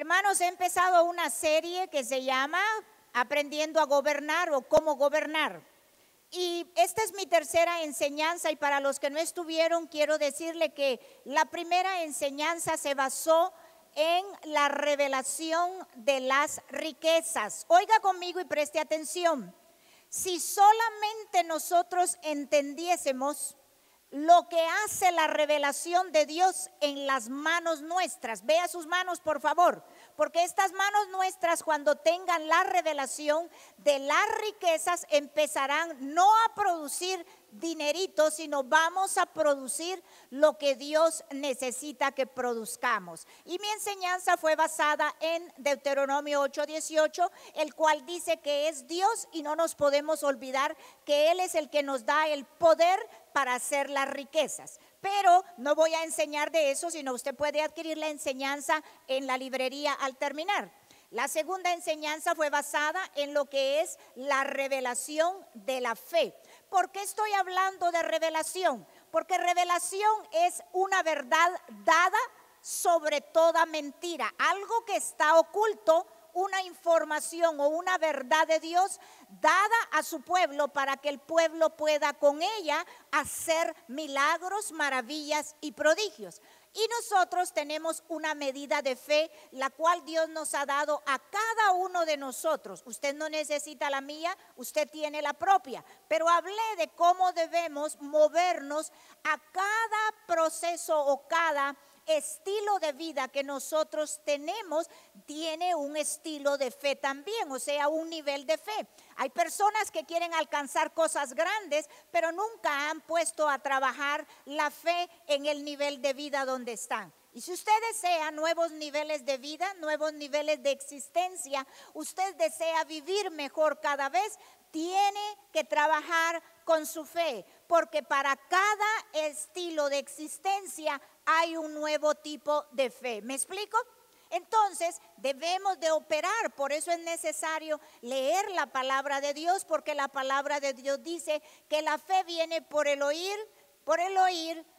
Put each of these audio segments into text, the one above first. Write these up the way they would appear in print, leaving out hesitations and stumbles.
Hermanos, he empezado una serie que se llama Aprendiendo a Gobernar o Cómo Gobernar. Y esta es mi tercera enseñanza, y para los que no estuvieron quiero decirle que la primera enseñanza se basó en la revelación de las riquezas. Oiga conmigo y preste atención. Si solamente nosotros entendiésemos lo que hace la revelación de Dios en las manos nuestras, vea sus manos por favor, porque estas manos nuestras, cuando tengan la revelación de las riquezas, empezarán no a producir dinerito, sino vamos a producir lo que Dios necesita que produzcamos. Y mi enseñanza fue basada en Deuteronomio 8:18, el cual dice que es Dios y no nos podemos olvidar que Él es el que nos da el poder para hacer las riquezas. Pero no voy a enseñar de eso, sino usted puede adquirir la enseñanza en la librería al terminar. La segunda enseñanza fue basada en lo que es la revelación de la fe. ¿Por qué estoy hablando de revelación? Porque revelación es una verdad dada sobre toda mentira, algo que está oculto, una información o una verdad de Dios dada a su pueblo para que el pueblo pueda con ella hacer milagros, maravillas y prodigios. Y nosotros tenemos una medida de fe, la cual Dios nos ha dado a cada uno de nosotros. Usted no necesita la mía, usted tiene la propia. Pero hablé de cómo debemos movernos a cada proceso o cada estilo de vida que nosotros tenemos, tiene un estilo de fe también, o sea, un nivel de fe. Hay personas que quieren alcanzar cosas grandes, pero nunca han puesto a trabajar la fe en el nivel de vida donde están. Y si usted desea nuevos niveles de vida, nuevos niveles de existencia, usted desea vivir mejor cada vez, tiene que trabajar con su fe, porque para cada estilo de existencia hay un nuevo tipo de fe. ¿Me explico? Entonces debemos de operar, por eso es necesario leer la palabra de Dios, porque la palabra de Dios dice que la fe viene por el oír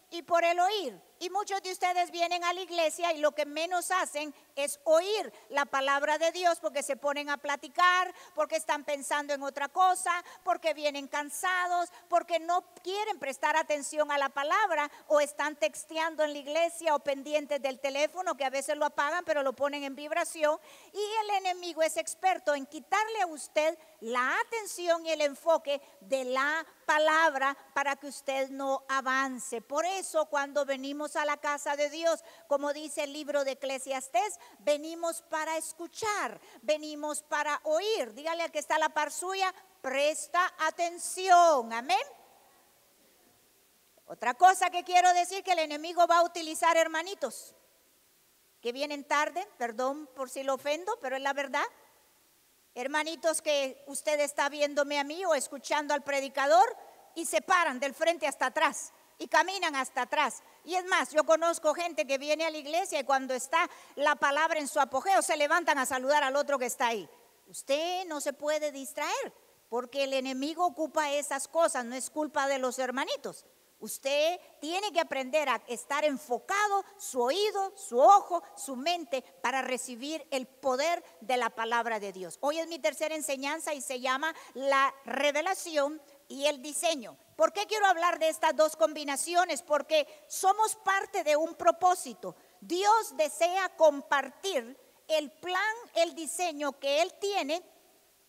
y por el oír. Y muchos de ustedes vienen a la iglesia y lo que menos hacen es oír la palabra de Dios, porque se ponen a platicar, porque están pensando en otra cosa, porque vienen cansados, porque no quieren prestar atención a la palabra, o están texteando en la iglesia o pendientes del teléfono, que a veces lo apagan pero lo ponen en vibración. Y el enemigo es experto en quitarle a usted la atención y el enfoque de la palabra para que usted no avance. Por eso cuando venimos a la casa de Dios, como dice el libro de Eclesiastés, venimos para escuchar, venimos para oír. Dígale al que está a la par suya, presta atención, amén. Otra cosa que quiero decir, que el enemigo va a utilizar hermanitos que vienen tarde, perdón por si lo ofendo, pero es la verdad. Hermanitos que usted está viéndome a mí o escuchando al predicador y se paran del frente hasta atrás y caminan hasta atrás. Y es más, yo conozco gente que viene a la iglesia y cuando está la palabra en su apogeo se levantan a saludar al otro que está ahí. Usted no se puede distraer, porque el enemigo ocupa esas cosas, no es culpa de los hermanitos. Usted tiene que aprender a estar enfocado, su oído, su ojo, su mente, para recibir el poder de la palabra de Dios. Hoy es mi tercera enseñanza y se llama la revelación y el diseño. ¿Por qué quiero hablar de estas dos combinaciones? Porque somos parte de un propósito. Dios desea compartir el plan, el diseño que Él tiene,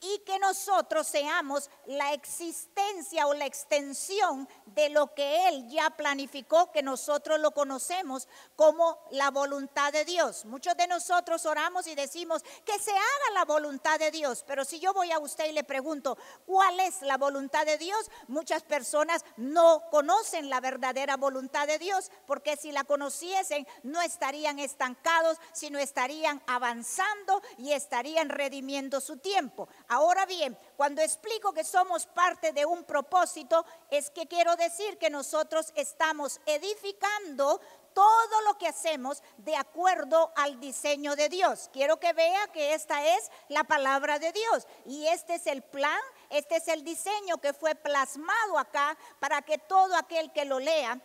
y que nosotros seamos la existencia o la extensión de lo que Él ya planificó, que nosotros lo conocemos como la voluntad de Dios. Muchos de nosotros oramos y decimos que se haga la voluntad de Dios, pero si yo voy a usted y le pregunto ¿cuál es la voluntad de Dios? Muchas personas no conocen la verdadera voluntad de Dios, porque si la conociesen no estarían estancados, sino estarían avanzando y estarían redimiendo su tiempo. Ahora bien, cuando explico que somos parte de un propósito, es que quiero decir que nosotros estamos edificando todo lo que hacemos de acuerdo al diseño de Dios. Quiero que vea que esta es la palabra de Dios y este es el plan, este es el diseño que fue plasmado acá para que todo aquel que lo lea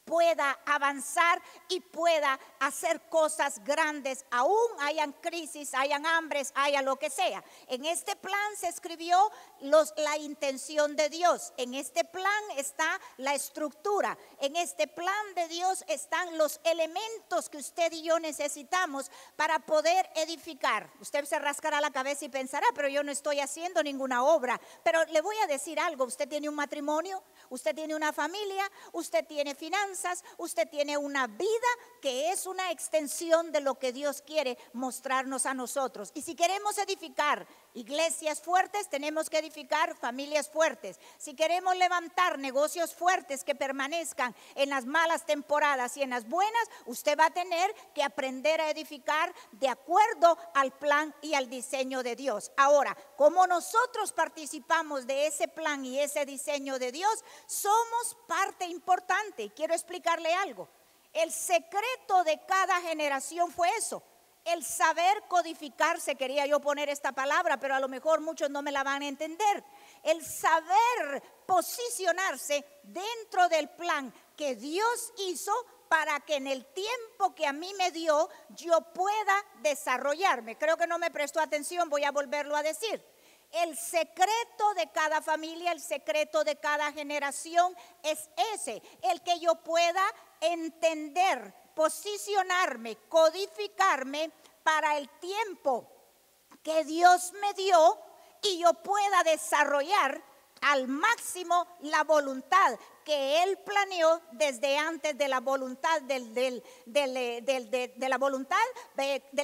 pueda avanzar y pueda hacer cosas grandes, aún hayan crisis, hayan hambres, haya lo que sea. En este plan se escribió la intención de Dios. En este plan está la estructura. En este plan de Dios están los elementos que usted y yo necesitamos para poder edificar. Usted se rascará la cabeza y pensará, pero yo no estoy haciendo ninguna obra. Pero le voy a decir algo: usted tiene un matrimonio, usted tiene una familia, usted tiene finanzas, usted tiene una vida que es una extensión de lo que Dios quiere mostrarnos a nosotros. Y si queremos edificar iglesias fuertes, tenemos que edificar familias fuertes. Si queremos levantar negocios fuertes que permanezcan en las malas temporadas y en las buenas, usted va a tener que aprender a edificar de acuerdo al plan y al diseño de Dios. Ahora, como nosotros participamos de ese plan y ese diseño de Dios, somos parte importante. Quiero explicarle algo. El secreto de cada generación fue eso: el saber codificarse. Quería yo poner esta palabra, pero a lo mejor muchos no me la van a entender. El saber posicionarse dentro del plan que Dios hizo para que en el tiempo que a mí me dio yo pueda desarrollarme. Creo que no me prestó atención, voy a volverlo a decir. El secreto de cada familia, el secreto de cada generación es ese: el que yo pueda entender, posicionarme, codificarme para el tiempo que Dios me dio y yo pueda desarrollar al máximo la voluntad que Él planeó desde antes de la voluntad de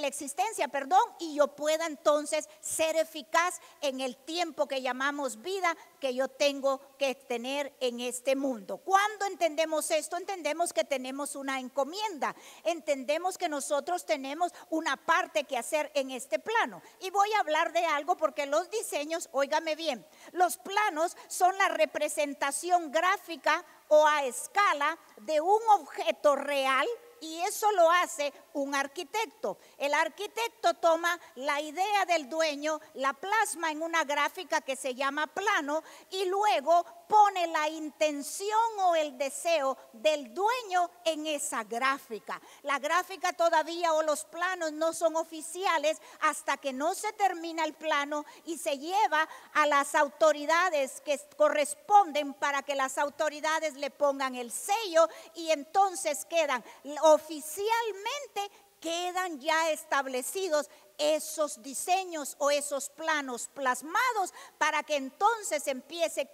la existencia, y yo pueda entonces ser eficaz en el tiempo que llamamos vida que yo tengo que tener en este mundo. Cuando entendemos esto, entendemos que tenemos una encomienda, entendemos que nosotros tenemos una parte que hacer en este plano. Y voy a hablar de algo porque los diseños, óigame bien, los planos son la representación gráfica o a escala de un objeto real, y eso lo hace un arquitecto. El arquitecto toma la idea del dueño, la plasma en una gráfica que se llama plano y luego pone la intención o el deseo del dueño en esa gráfica. La gráfica todavía o los planos no son oficiales hasta que no se termina el plano y se lleva a las autoridades que corresponden para que las autoridades le pongan el sello, y entonces oficialmente quedan ya establecidos esos diseños o esos planos plasmados para que entonces empiece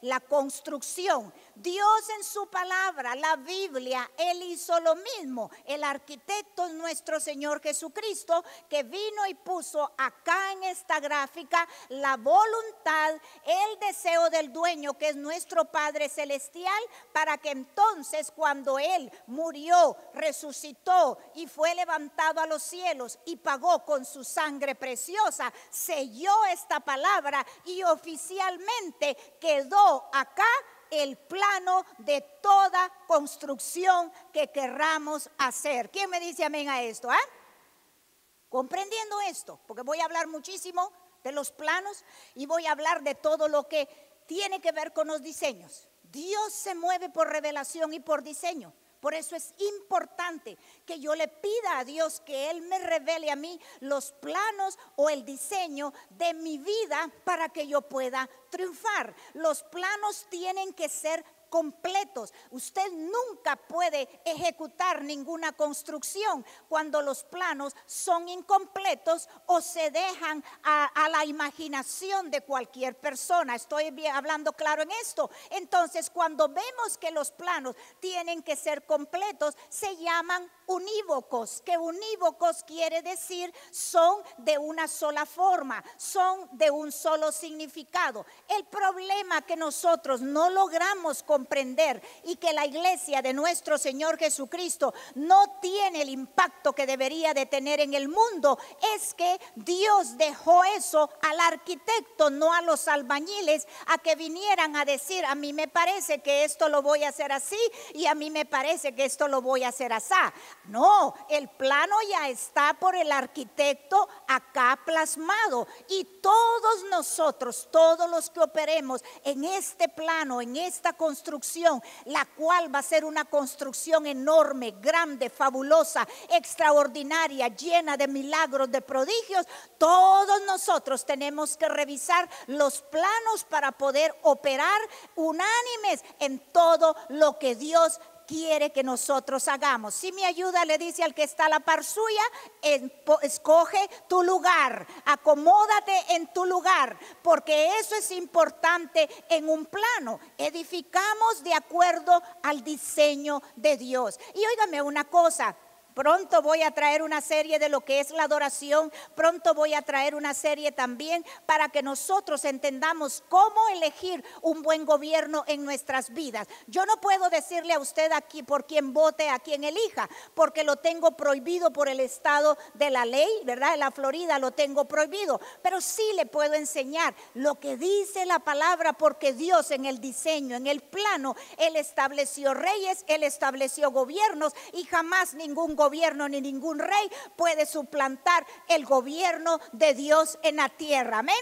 la construcción. Dios en su palabra, la Biblia, Él hizo lo mismo. El arquitecto es nuestro Señor Jesucristo, que vino y puso acá en esta gráfica la voluntad, el deseo del dueño, que es nuestro Padre Celestial, para que entonces cuando Él murió, resucitó y fue levantado a los cielos y pagó con su sangre preciosa, selló esta palabra y oficialmente quedó acá el plano de toda construcción que querramos hacer. ¿Quién me dice amén a esto? Comprendiendo esto, porque voy a hablar muchísimo de los planos y voy a hablar de todo lo que tiene que ver con los diseños. Dios se mueve por revelación y por diseño. Por eso es importante que yo le pida a Dios que Él me revele a mí los planos o el diseño de mi vida para que yo pueda triunfar. Los planos tienen que ser completos. Usted nunca puede ejecutar ninguna construcción cuando los planos son incompletos o se dejan a la imaginación de cualquier persona. Estoy hablando claro en esto. Entonces, cuando vemos que los planos tienen que ser completos, se llaman unívocos, que unívocos quiere decir son de una sola forma, son de un solo significado. El problema que nosotros no logramos comprender y que la iglesia de nuestro Señor Jesucristo no tiene el impacto que debería de tener en el mundo es que Dios dejó eso al arquitecto, no a los albañiles, a que vinieran a decir: a mí me parece que esto lo voy a hacer así y a mí me parece que esto lo voy a hacer así. No, el plano ya está por el arquitecto acá plasmado, y todos nosotros, todos los que operemos en este plano, en esta construcción, la cual va a ser una construcción enorme, grande, fabulosa, extraordinaria, llena de milagros, de prodigios, todos nosotros tenemos que revisar los planos para poder operar unánimes en todo lo que Dios quiere que nosotros hagamos. Si me ayuda, le dice al que está a la par suya, escoge tu lugar, acomódate en tu lugar, porque eso es importante en un plano. Edificamos de acuerdo al diseño de Dios. Y óigame una cosa, pronto voy a traer una serie de lo que es la adoración. Pronto voy a traer una serie también para que nosotros entendamos cómo elegir un buen gobierno en nuestras vidas. Yo no puedo decirle a usted aquí por quién vote, a quién elija, porque lo tengo prohibido por el estado de la ley, ¿verdad? En la Florida lo tengo prohibido, pero sí le puedo enseñar lo que dice la palabra, porque Dios en el diseño, en el plano, Él estableció reyes, Él estableció gobiernos, y jamás ningún gobierno ni ningún rey puede suplantar el gobierno de Dios en la tierra. Amén.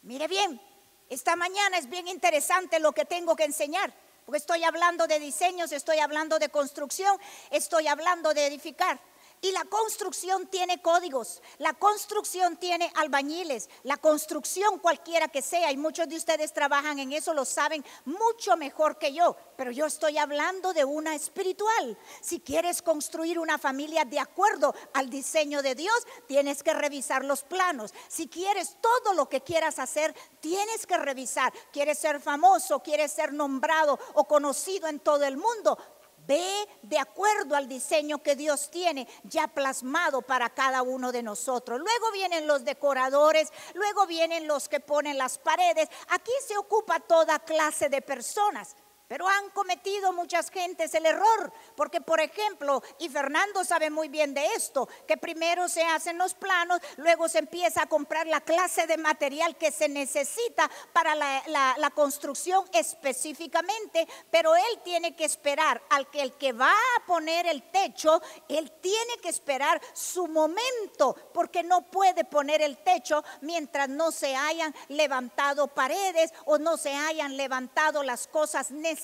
Mire bien, esta mañana es bien interesante lo que tengo que enseñar, porque estoy hablando de diseños, estoy hablando de construcción, estoy hablando de edificar. Y la construcción tiene códigos, la construcción tiene albañiles, la construcción cualquiera que sea, y muchos de ustedes trabajan en eso, lo saben mucho mejor que yo, pero yo estoy hablando de una espiritual. Si quieres construir una familia de acuerdo al diseño de Dios, tienes que revisar los planos. Si quieres todo lo que quieras hacer, tienes que revisar. ¿Quieres ser famoso? ¿Quieres ser nombrado o conocido en todo el mundo? Ve de acuerdo al diseño que Dios tiene ya plasmado para cada uno de nosotros. Luego vienen los decoradores, luego vienen los que ponen las paredes. Aquí se ocupa toda clase de personas. Pero han cometido muchas gentes el error, porque por ejemplo, y Fernando sabe muy bien de esto, que primero se hacen los planos, luego se empieza a comprar la clase de material que se necesita para la construcción específicamente, pero él tiene que esperar al que el que va a poner el techo, él tiene que esperar su momento, porque no puede poner el techo mientras no se hayan levantado paredes o no se hayan levantado las cosas necesarias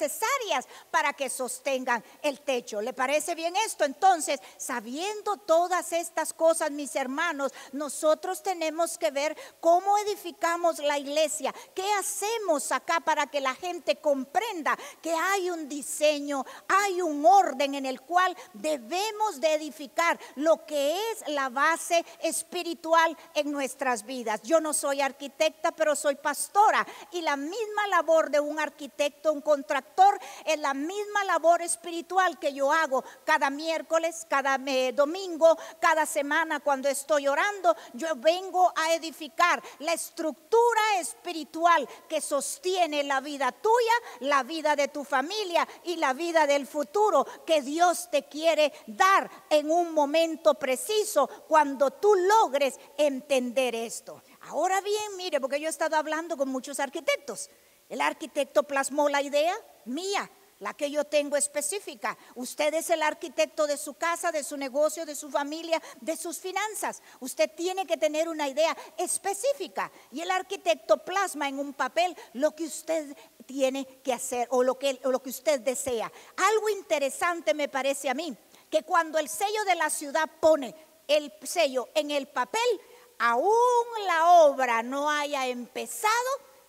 para que sostengan el techo. ¿Le parece bien esto? Entonces, sabiendo todas estas cosas, mis hermanos, nosotros tenemos que ver cómo edificamos la iglesia, qué hacemos acá para que la gente comprenda que hay un diseño, hay un orden en el cual debemos de edificar lo que es la base espiritual en nuestras vidas. Yo no soy arquitecta, pero soy pastora, y la misma labor de un arquitecto, un contractor, es la misma labor espiritual que yo hago cada miércoles, cada domingo, cada semana cuando estoy orando. Yo vengo a edificar la estructura espiritual que sostiene la vida tuya, la vida de tu familia y la vida del futuro que Dios te quiere dar en un momento preciso cuando tú logres entender esto. Ahora bien, mire, porque yo he estado hablando con muchos arquitectos. El arquitecto plasmó la idea mía, la que yo tengo específica. Usted es el arquitecto de su casa, de su negocio, de su familia, de sus finanzas. Usted tiene que tener una idea específica, y el arquitecto plasma en un papel lo que usted tiene que hacer o lo que usted desea. Algo interesante me parece a mí, que cuando el sello de la ciudad pone el sello en el papel, aún la obra no haya empezado,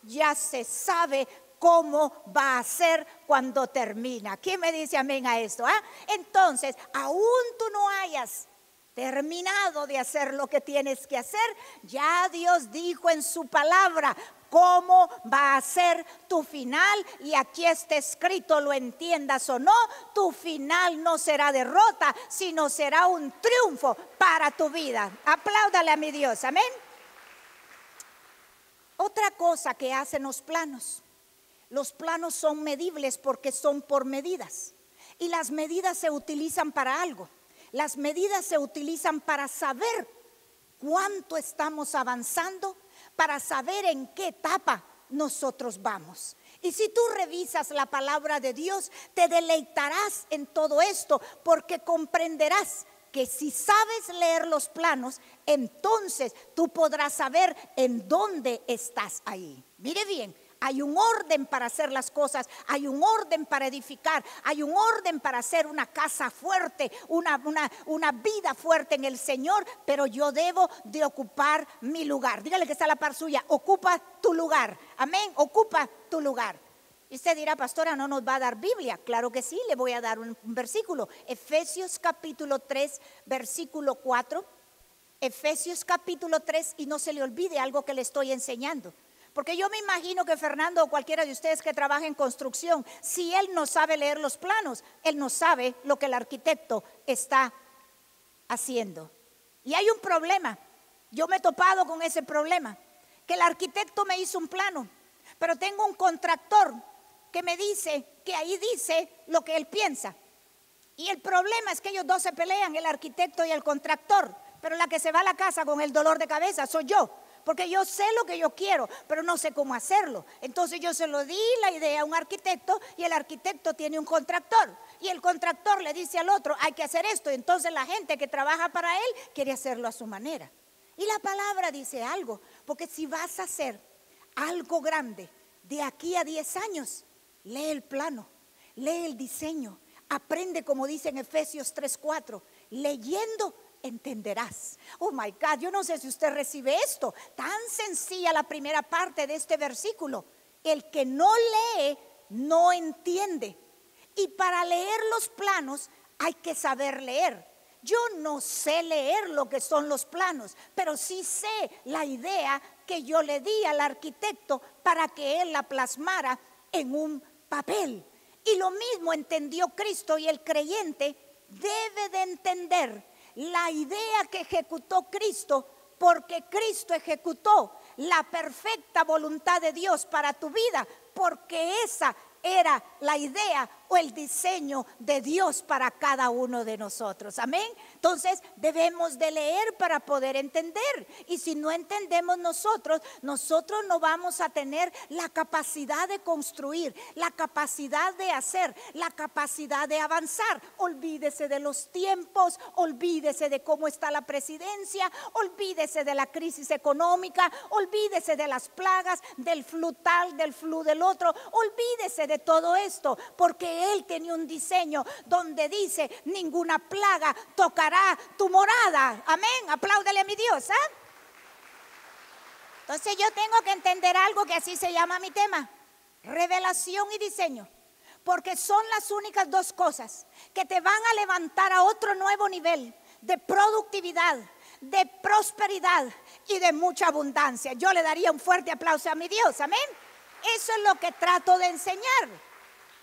ya se sabe cómo va a ser cuando termina. ¿Quién me dice amén a esto? Entonces, aún tú no hayas terminado de hacer lo que tienes que hacer, ya Dios dijo en su palabra cómo va a ser tu final, y aquí está escrito, lo entiendas o no, tu final no será derrota, sino será un triunfo para tu vida. Apláudale a mi Dios, amén. Otra cosa que hacen los planos son medibles porque son por medidas, y las medidas se utilizan para algo. Las medidas se utilizan para saber cuánto estamos avanzando, para saber en qué etapa nosotros vamos. Y si tú revisas la palabra de Dios, te deleitarás en todo esto, porque comprenderás que si sabes leer los planos, entonces tú podrás saber en dónde estás ahí. Mire bien, hay un orden para hacer las cosas, hay un orden para edificar, hay un orden para hacer una casa fuerte, una vida fuerte en el Señor, pero yo debo de ocupar mi lugar. Dígale que está a la par suya, ocupa tu lugar, amén, ocupa tu lugar. Y usted dirá, pastora, ¿no nos va a dar Biblia? Claro que sí, le voy a dar un versículo. Efesios capítulo 3, versículo 4. Efesios capítulo 3, y no se le olvide algo que le estoy enseñando. Porque yo me imagino que Fernando o cualquiera de ustedes que trabaja en construcción, si él no sabe leer los planos, él no sabe lo que el arquitecto está haciendo. Y hay un problema, yo me he topado con ese problema, que el arquitecto me hizo un plano, pero tengo un contractor que me dice que ahí dice lo que él piensa. Y el problema es que ellos dos se pelean, el arquitecto y el contractor, pero la que se va a la casa con el dolor de cabeza soy yo. Porque yo sé lo que yo quiero, pero no sé cómo hacerlo. Entonces yo se lo di la idea a un arquitecto y el arquitecto tiene un contractor. Y el contractor le dice al otro, hay que hacer esto. Entonces la gente que trabaja para él quiere hacerlo a su manera. Y la palabra dice algo, porque si vas a hacer algo grande de aquí a 10 años, lee el plano, lee el diseño, aprende como dice en Efesios 3:4, leyendo entenderás. Oh my God, yo no sé si usted recibe esto. Tan sencilla la primera parte de este versículo. El que no lee, no entiende. Y para leer los planos hay que saber leer. Yo no sé leer lo que son los planos, pero sí sé la idea que yo le di al arquitecto para que él la plasmara en un papel. Y lo mismo entendió Cristo, y el creyente debe de entender la idea que ejecutó Cristo, porque Cristo ejecutó la perfecta voluntad de Dios para tu vida, porque esa era la idea o el diseño de Dios para cada uno de nosotros. Amén. Entonces debemos de leer para poder entender. Y si no entendemos nosotros no vamos a tener la capacidad de construir, la capacidad de hacer, la capacidad de avanzar. Olvídese de los tiempos, olvídese de cómo está la presidencia, olvídese de la crisis económica, olvídese de las plagas, del flu tal, del flu del otro, olvídese de todo esto, porque Él tenía un diseño donde dice: ninguna plaga tocará tu morada. Amén, apláudele a mi Dios. Entonces yo tengo que entender algo que así se llama mi tema: revelación y diseño, porque son las únicas dos cosas que te van a levantar a otro nuevo nivel de productividad, de prosperidad y de mucha abundancia. Yo le daría un fuerte aplauso a mi Dios. Amén. Eso es lo que trato de enseñar.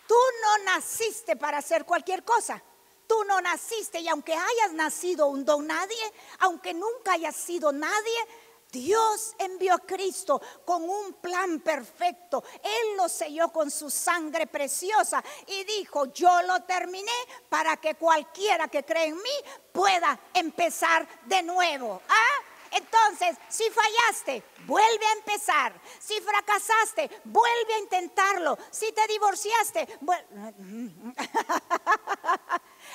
Tú no naciste para hacer cualquier cosa. Tú no naciste, y aunque hayas nacido un don nadie, aunque nunca hayas sido nadie, Dios envió a Cristo con un plan perfecto. Él lo selló con su sangre preciosa y dijo: yo lo terminé para que cualquiera que cree en mí pueda empezar de nuevo. Entonces, si fallaste, vuelve a empezar. Si fracasaste, vuelve a intentarlo. Si te divorciaste,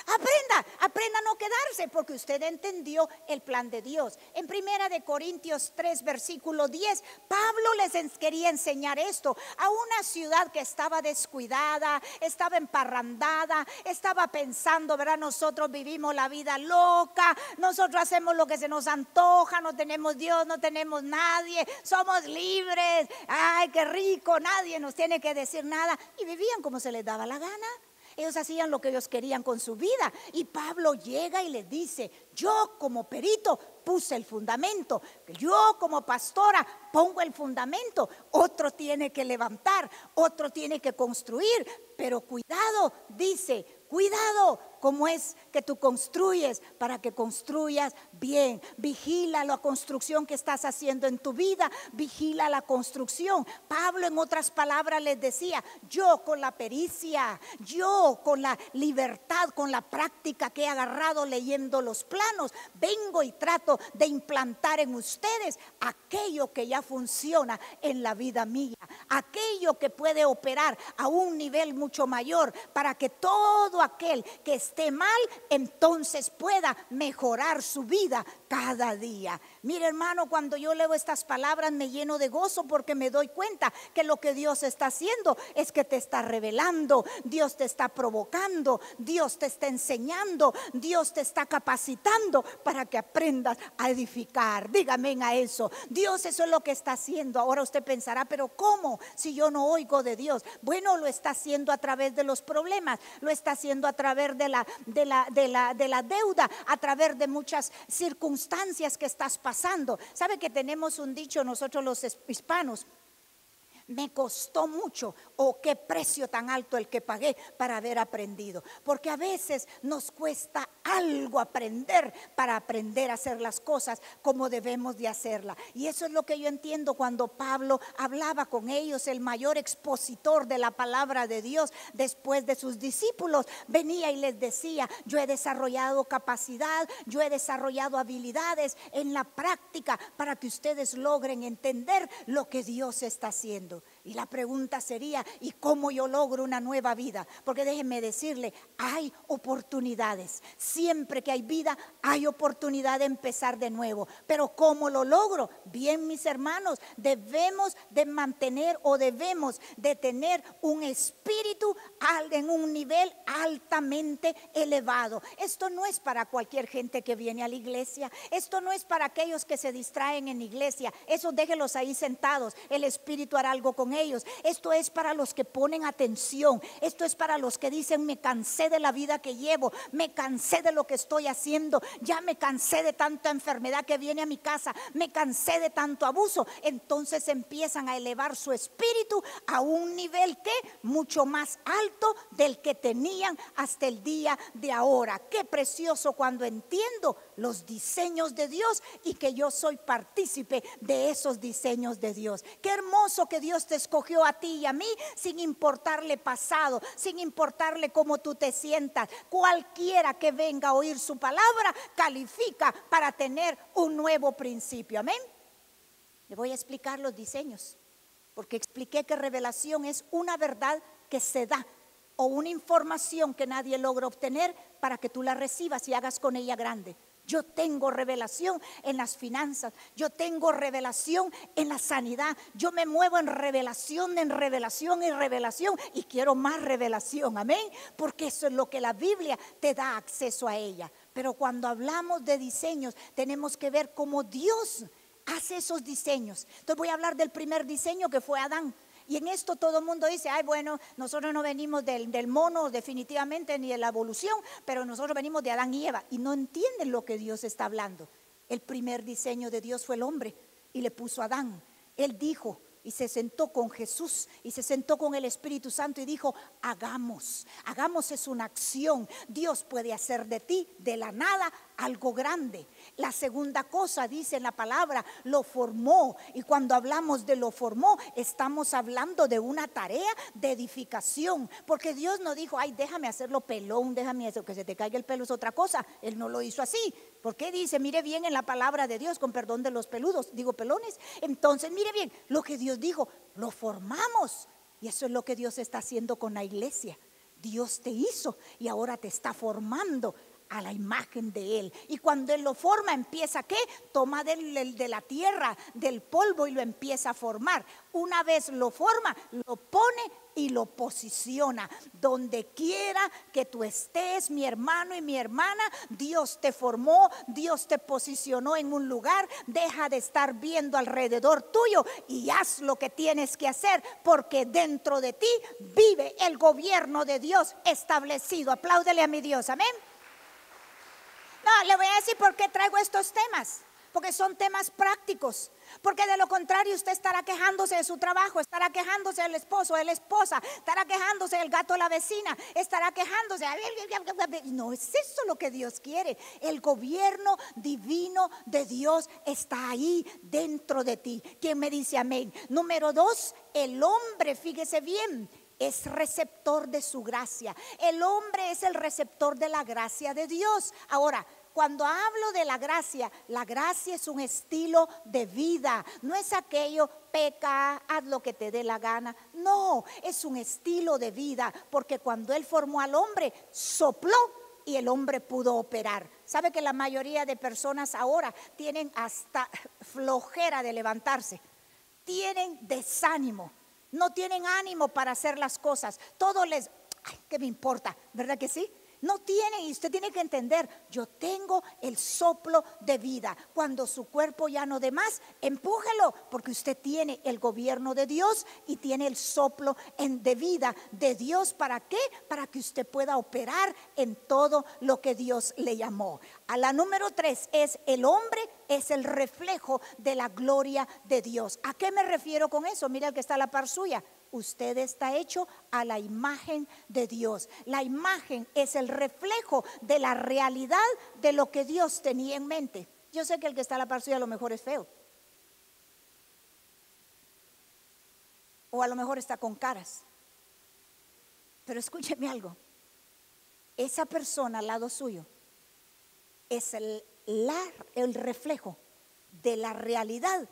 aprenda a no quedarse, porque usted entendió el plan de Dios. En 1 Corintios 3, versículo 10, Pablo les quería enseñar esto a una ciudad que estaba descuidada, estaba emparrandada, estaba pensando, ¿verdad? Nosotros vivimos la vida loca, nosotros hacemos lo que se nos antoja, no tenemos Dios, no tenemos nadie, somos libres, ay, qué rico, nadie nos tiene que decir nada. Y vivían como se les daba la gana. Ellos hacían lo que ellos querían con su vida. Y Pablo llega y les dice: yo como perito puse el fundamento, yo como pastora pongo el fundamento, otro tiene que levantar, otro tiene que construir. Pero cuidado, dice, cuidado, cómo es que tú construyes, para que construyas bien. Vigila la construcción que estás haciendo en tu vida, vigila la construcción. Pablo, en otras palabras, les decía: yo con la pericia, yo con la libertad, con la práctica que he agarrado leyendo los planos, vengo y trato de implantar en ustedes aquello que ya funciona en la vida mía, aquello que puede operar a un nivel mucho mayor, para que todo aquel que esté mal entonces pueda mejorar su vida cada día. Mire, hermano, cuando yo leo estas palabras me lleno de gozo, porque me doy cuenta que lo que Dios está haciendo es que te está revelando, Dios te está provocando, Dios te está enseñando, Dios te está capacitando para que aprendas a edificar. Dígame a eso. Dios, eso es lo que está haciendo. Ahora usted pensará: pero ¿cómo? Si yo no oigo de Dios. Bueno, lo está haciendo a través de los problemas, lo está haciendo a través de la deuda, a través de muchas circunstancias que estás pasando. ¿Sabe que tenemos un dicho nosotros los hispanos? Me costó mucho, o qué precio tan alto el que pagué para haber aprendido. Porque a veces nos cuesta algo aprender para aprender a hacer las cosas como debemos de hacerlas. Y eso es lo que yo entiendo cuando Pablo hablaba con ellos, el mayor expositor de la palabra de Dios después de sus discípulos. Venía y les decía: yo he desarrollado capacidad, yo he desarrollado habilidades en la práctica para que ustedes logren entender lo que Dios está haciendo. Y la pregunta sería: ¿y cómo yo logro una nueva vida? Porque déjenme decirle, hay oportunidades. Siempre que hay vida hay oportunidad de empezar de nuevo. Pero ¿cómo lo logro? Bien, mis hermanos, debemos de mantener, o debemos de tener un espíritu en un nivel altamente elevado. Esto no es para cualquier gente que viene a la iglesia. Esto no es para aquellos que se distraen en iglesia. Eso déjelos ahí sentados, el Espíritu hará algo con ellos. Esto es para los que ponen atención. Esto es para los que dicen: me cansé de la vida que llevo, me cansé de lo que estoy haciendo, ya me cansé de tanta enfermedad que viene a mi casa, me cansé de tanto abuso. Entonces empiezan a elevar su espíritu a un nivel que mucho más alto del que tenían hasta el día de ahora. Qué precioso cuando entiendo los diseños de Dios y que yo soy partícipe de esos diseños de Dios. Qué hermoso que Dios te escogió a ti y a mí sin importarle pasado, sin importarle cómo tú te sientas. Cualquiera que venga a oír su palabra califica para tener un nuevo principio. Amén. Le voy a explicar los diseños, porque expliqué que revelación es una verdad que se da, o una información que nadie logra obtener, para que tú la recibas y hagas con ella grande. Yo tengo revelación en las finanzas, yo tengo revelación en la sanidad, yo me muevo en revelación, en revelación, en revelación, y quiero más revelación, amén, porque eso es lo que la Biblia te da acceso a ella. Pero cuando hablamos de diseños, tenemos que ver cómo Dios hace esos diseños. Entonces voy a hablar del primer diseño, que fue Adán. Y en esto todo el mundo dice: ay, bueno, nosotros no venimos del mono definitivamente, ni de la evolución, pero nosotros venimos de Adán y Eva. Y no entienden lo que Dios está hablando. El primer diseño de Dios fue el hombre, y le puso a Adán. Él dijo, y se sentó con Jesús, y se sentó con el Espíritu Santo y dijo: hagamos. Hagamos es una acción. Dios puede hacer de ti, de la nada, algo grande. La segunda cosa, dice en la palabra, lo formó. Y cuando hablamos de lo formó, estamos hablando de una tarea de edificación. Porque Dios no dijo: ay, déjame hacerlo pelón, déjame hacer que se te caiga el pelo, es otra cosa. Él no lo hizo así. Porque dice, mire bien en la palabra de Dios, con perdón de los peludos, digo pelones. Entonces mire bien lo que Dios dijo: lo formamos. Y eso es lo que Dios está haciendo con la iglesia. Dios te hizo y ahora te está formando a la imagen de Él. Y cuando Él lo forma, empieza ¿qué? Toma de la tierra, del polvo, y lo empieza a formar. Una vez lo forma, lo pone y lo posiciona. Donde quiera que tú estés, mi hermano y mi hermana, Dios te formó, Dios te posicionó en un lugar. Deja de estar viendo alrededor tuyo y haz lo que tienes que hacer, porque dentro de ti vive el gobierno de Dios establecido. Apláudele a mi Dios, amén. No, le voy a decir por qué traigo estos temas. porque son temas prácticos. Porque de lo contrario usted estará quejándose de su trabajo, estará quejándose del esposo, de la esposa, estará quejándose del gato de la vecina, estará quejándose. No es eso lo que Dios quiere. El gobierno divino de Dios está ahí dentro de ti. ¿Quién me dice amén? Número 2, el hombre, fíjese bien, es receptor de su gracia. El hombre es el receptor de la gracia de Dios. Ahora, cuando hablo de la gracia es un estilo de vida. No es aquello, peca, haz lo que te dé la gana. No, es un estilo de vida, porque cuando Él formó al hombre, sopló y el hombre pudo operar. ¿Sabe que la mayoría de personas ahora tienen hasta flojera de levantarse? Tienen desánimo, no tienen ánimo para hacer las cosas. Todo les, ay, ¿qué me importa? ¿Verdad que sí? No tiene, y usted tiene que entender, yo tengo el soplo de vida. Cuando su cuerpo ya no dé más, empújelo, porque usted tiene el gobierno de Dios y tiene el soplo de vida de Dios. ¿Para qué? Para que usted pueda operar en todo lo que Dios le llamó. A la número 3 es el hombre es el reflejo de la gloria de Dios. ¿A qué me refiero con eso? Mira el que está a la par suya. Usted está hecho a la imagen de Dios. La imagen es el reflejo de la realidad de lo que Dios tenía en mente. Yo sé que el que está a la par suya a lo mejor es feo, o a lo mejor está con caras, pero escúcheme algo. Esa persona al lado suyo es el reflejo de la realidad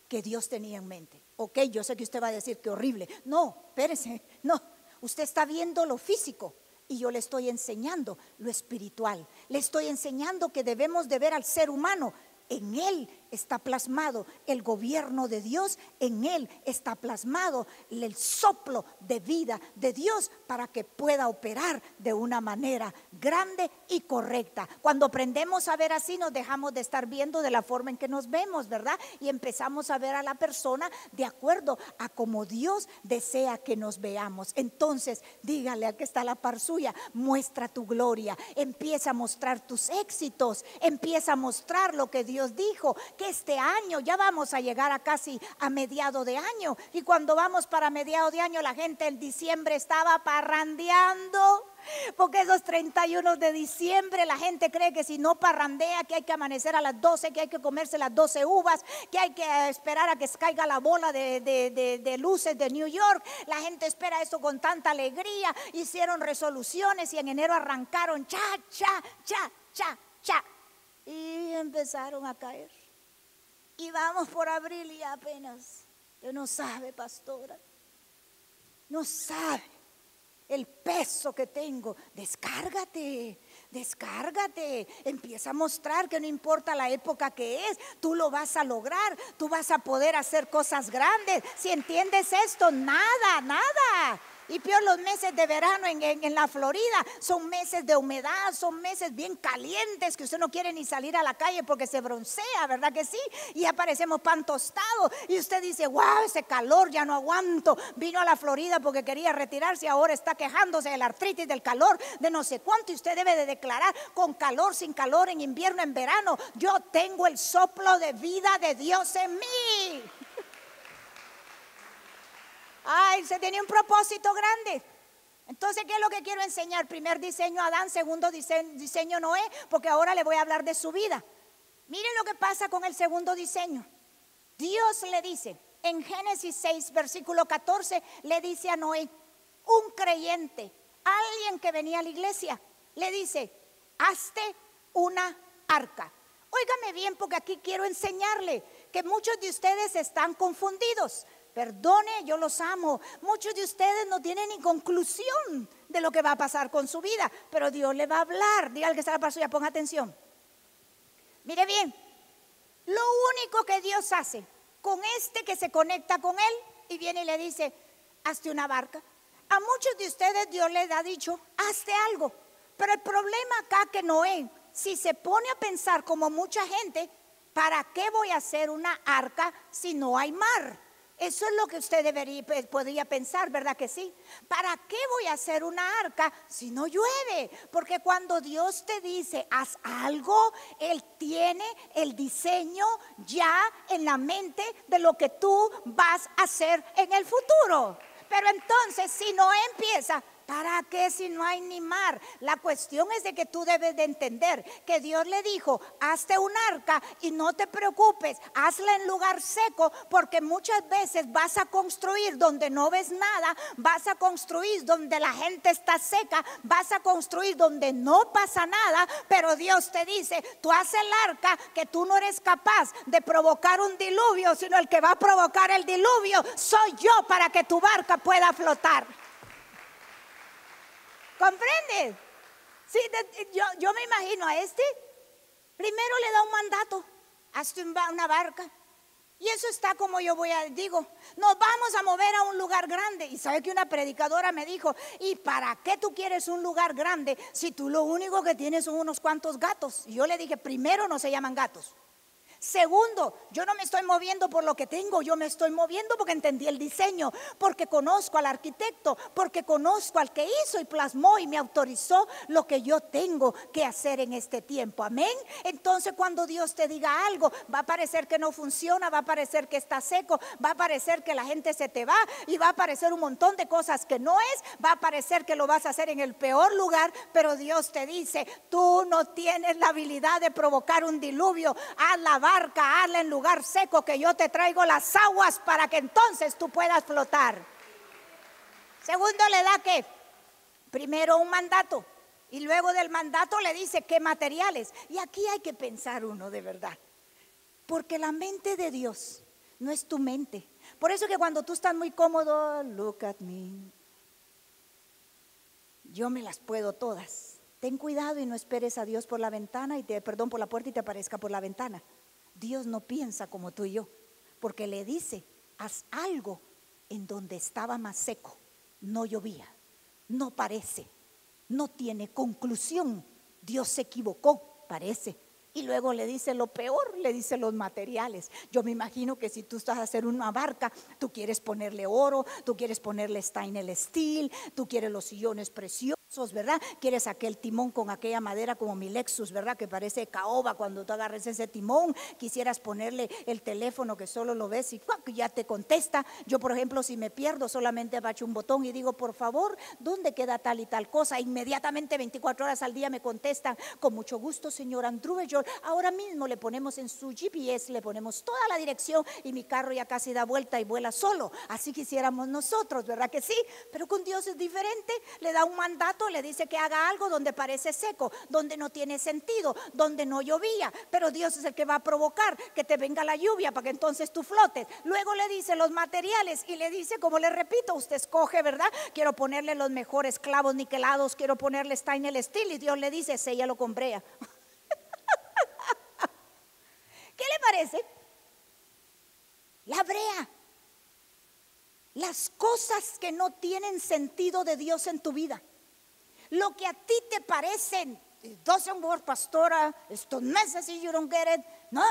que Dios tenía en mente. Ok, yo sé que usted va a decir que horrible. No, espérese, no. Usted está viendo lo físico y yo le estoy enseñando lo espiritual. Le estoy enseñando que debemos de ver al ser humano. En él está plasmado el gobierno de Dios, en él está plasmado el soplo de vida de Dios para que pueda operar de una manera grande y correcta. Cuando aprendemos a ver así, nos dejamos de estar viendo de la forma en que nos vemos, ¿verdad? Y empezamos a ver a la persona de acuerdo a como Dios desea que nos veamos. Entonces, dígale al que está a la par suya, muestra tu gloria, empieza a mostrar tus éxitos, empieza a mostrar lo que Dios dijo, que este año ya vamos a llegar a casi a mediado de año, y cuando vamos para mediado de año la gente en diciembre estaba parrandeando, porque esos 31 de diciembre la gente cree que si no parrandea, que hay que amanecer a las 12, que hay que comerse las 12 uvas, que hay que esperar a que caiga la bola de luces de New York. La gente espera eso con tanta alegría, hicieron resoluciones y en enero arrancaron cha, y empezaron a caer. Y vamos por abril y apenas. Usted no sabe, pastora, no sabe el peso que tengo. Descárgate, empieza a mostrar que no importa la época que es, tú lo vas a lograr, tú vas a poder hacer cosas grandes. Si entiendes esto, nada. Y peor, los meses de verano en la Florida son meses de humedad, son meses bien calientes que usted no quiere ni salir a la calle porque se broncea, ¿verdad que sí? Y aparecemos pan tostado y usted dice, wow, ese calor ya no aguanto. Vino a la Florida porque quería retirarse y ahora está quejándose de la artritis, del calor, de no sé cuánto. Y usted debe de declarar, con calor, sin calor, en invierno, en verano, yo tengo el soplo de vida de Dios en mí. Ay, se tenía un propósito grande. Entonces, ¿qué es lo que quiero enseñar? Primer diseño Adán, segundo diseño Noé, porque ahora le voy a hablar de su vida. Miren lo que pasa con el segundo diseño. Dios le dice, en Génesis 6, versículo 14, le dice a Noé, un creyente, alguien que venía a la iglesia, le dice, hazte una arca. Óigame bien, porque aquí quiero enseñarle que muchos de ustedes están confundidos. Perdone, yo los amo. Muchos de ustedes no tienen ni conclusión de lo que va a pasar con su vida, pero Dios le va a hablar. Diga al que está a la par suya, ponga atención. Mire bien, lo único que Dios hace con este que se conecta con él y viene y le dice, hazte una barca. A muchos de ustedes Dios les ha dicho, hazte algo. Pero el problema acá que Noé, si se pone a pensar como mucha gente, ¿para qué voy a hacer una arca si no hay mar? Eso es lo que usted podría pensar, ¿verdad que sí? ¿Para qué voy a hacer una arca si no llueve? Porque cuando Dios te dice, haz algo, Él tiene el diseño ya en la mente de lo que tú vas a hacer en el futuro. Pero entonces, si no empieza, ¿para qué si no hay ni mar? La cuestión es de que tú debes de entender que Dios le dijo, hazte un arca y no te preocupes, hazla en lugar seco, porque muchas veces vas a construir donde no ves nada, vas a construir donde la gente está seca, vas a construir donde no pasa nada, pero Dios te dice, tú haz el arca, que tú no eres capaz de provocar un diluvio, sino el que va a provocar el diluvio soy yo, para que tu barca pueda flotar. ¿Comprendes? Sí, yo me imagino a este, primero le da un mandato, hazte una barca. Y eso está como yo digo, nos vamos a mover a un lugar grande. Y sabe que una predicadora me dijo, ¿y para qué tú quieres un lugar grande si tú lo único que tienes son unos cuantos gatos? Y yo le dije, primero, no se llaman gatos. Segundo, yo no me estoy moviendo por lo que tengo, yo me estoy moviendo porque entendí el diseño, porque conozco al arquitecto, porque conozco al que hizo y plasmó y me autorizó lo que yo tengo que hacer en este tiempo. Amén. Entonces, cuando Dios te diga algo, va a parecer que no funciona, va a parecer que está seco, va a parecer que la gente se te va y va a parecer un montón de cosas que no es, va a parecer que lo vas a hacer en el peor lugar, pero Dios te dice, tú no tienes la habilidad de provocar un diluvio. Haz la barca, hazla en lugar seco, que yo te traigo las aguas para que entonces tú puedas flotar. Segundo, le da que primero un mandato y luego del mandato le dice qué materiales. Y aquí hay que pensar uno de verdad, porque la mente de Dios no es tu mente. Por eso que cuando tú estás muy cómodo, look at me, yo me las puedo todas. Ten cuidado y no esperes a Dios por la ventana por la puerta y te aparezca por la ventana. Dios no piensa como tú y yo, porque le dice, haz algo en donde estaba más seco, no llovía, no parece, no tiene conclusión. Dios se equivocó, parece. Y luego le dice lo peor, le dice los materiales. Yo me imagino que si tú estás a hacer una barca, tú quieres ponerle oro, tú quieres ponerle stainless steel, tú quieres los sillones preciosos, ¿verdad? Quieres aquel timón con aquella madera como mi Lexus, ¿verdad? Que parece caoba cuando tú agarres ese timón. Quisieras ponerle el teléfono que solo lo ves y ya te contesta. Yo, por ejemplo, si me pierdo, solamente apacho un botón y digo, por favor, ¿dónde queda tal y tal cosa? Inmediatamente 24 horas al día me contestan, con mucho gusto, señor Andrew. Ahora mismo le ponemos en su GPS, le ponemos toda la dirección y mi carro ya casi da vuelta y vuela solo. Así quisiéramos nosotros, ¿verdad que sí? Pero con Dios es diferente. Le da un mandato, le dice que haga algo donde parece seco, donde no tiene sentido, donde no llovía, pero Dios es el que va a provocar que te venga la lluvia para que entonces tú flotes. Luego le dice los materiales y le dice, como le repito, usted escoge, ¿verdad? Quiero ponerle los mejores clavos niquelados, quiero ponerle stainless steel, y Dios le dice, séllalo con brea. ¿Qué le parece? La brea. Las cosas que no tienen sentido de Dios en tu vida, lo que a ti te parecen, it doesn't work, pastora, esto no es así, you don't get it, no,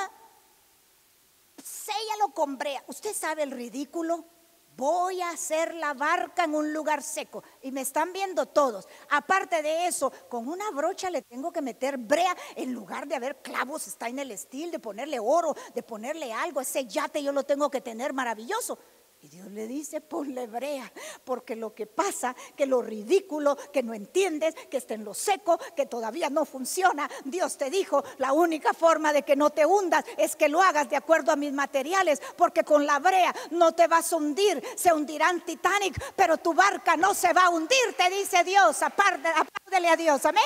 séllalo con brea. Usted sabe el ridículo. Voy a hacer la barca en un lugar seco y me están viendo todos. Aparte de eso, con una brocha le tengo que meter brea en lugar de haber clavos stainless steel, de ponerle oro, de ponerle algo. Ese yate yo lo tengo que tener maravilloso. Y Dios le dice, ponle brea, porque lo que pasa, que lo ridículo, que no entiendes, que está en lo seco, que todavía no funciona. Dios te dijo, la única forma de que no te hundas es que lo hagas de acuerdo a mis materiales, porque con la brea no te vas a hundir. Se hundirán Titanic, pero tu barca no se va a hundir, te dice Dios. Apártele a Dios, amén.